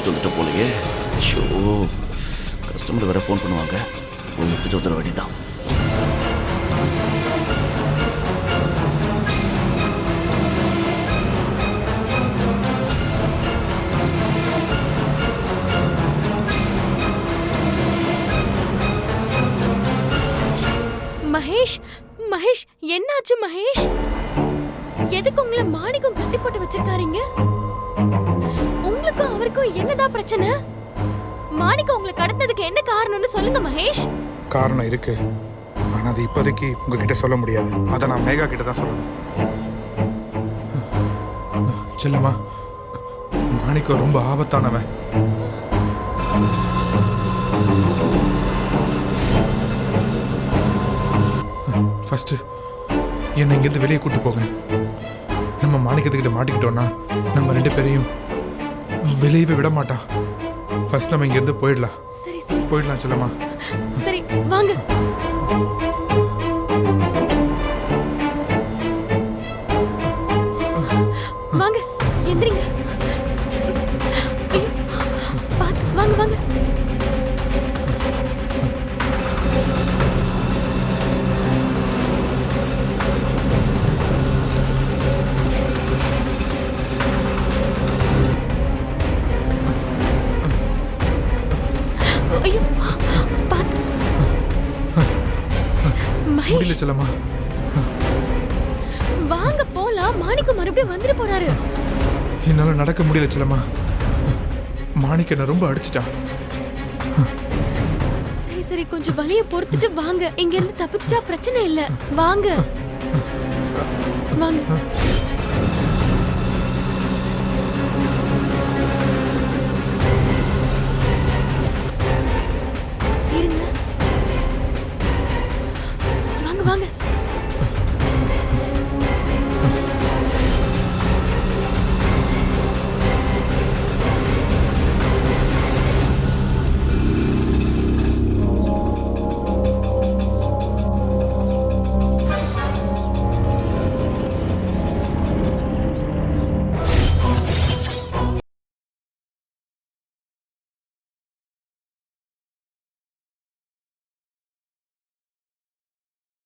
முடிச்சுட்டு வந்துட்டு போலயே. ஷோ, கஸ்டமர் வேற ஃபோன் பண்ணுவாங்க. போய் எடுத்துட்டு வந்துட வேண்டியதான். மகேஷ், மகேஷ் என்னாச்சு மகேஷ்? எதுக்கு உங்களை மாணிக்கம் கட்டி போட்டு வச்சிருக்காருங்க? உங்களுக்கும் அவருக்கும் என்னதான் பிரச்சனை? மாணிக்கம் உங்களை கடத்தினதுக்கு என்ன காரணம்னு சொல்லுங்க மகேஷ். காரணம் இருக்கு, ஆனா அது இப்போதைக்கு உங்ககிட்ட சொல்ல முடியாது. அதை நான் மேகா கிட்ட தான் சொல்லணும். செல்லம்மா, மாணிக்கம் ரொம்ப ஆபத்தானவன். ஃபர்ஸ்ட் என்னை இங்கேருந்து வெளியே கூட்டு போங்க. நம்ம மாணிக்கத்துக்கிட்ட மாட்டிக்கிட்டோன்னா நம்ம 2 பேரையும் வெளியவே விட மாட்டான். ஃபர்ஸ்ட் நம்ம இங்கேருந்து போயிடலாம். சரி சரி போயிடலாம் செல்லம்மா. சரி வாங்க. வாங்க எந்திரிங்க. ஐயோ, பாத்து வாங்க வாங்க. ஐயோ பாத்து. மகேஷ் முடியல செல்லம்மா. வாங்க போலாம். மாணிக்கம் மறுபடியும் வந்துட்டு போறாரு. என்னால நடக்க முடியல செல்லம்மா. மாணிக்க என்ன ரொம்ப அடிச்சிட்டான். சரி சரி கொஞ்சம் வலிய பொறுத்துட்டு வாங்க. இங்க இருந்து தப்பிச்சிட்டா பிரச்சனை இல்ல. வாங்க வாங்க.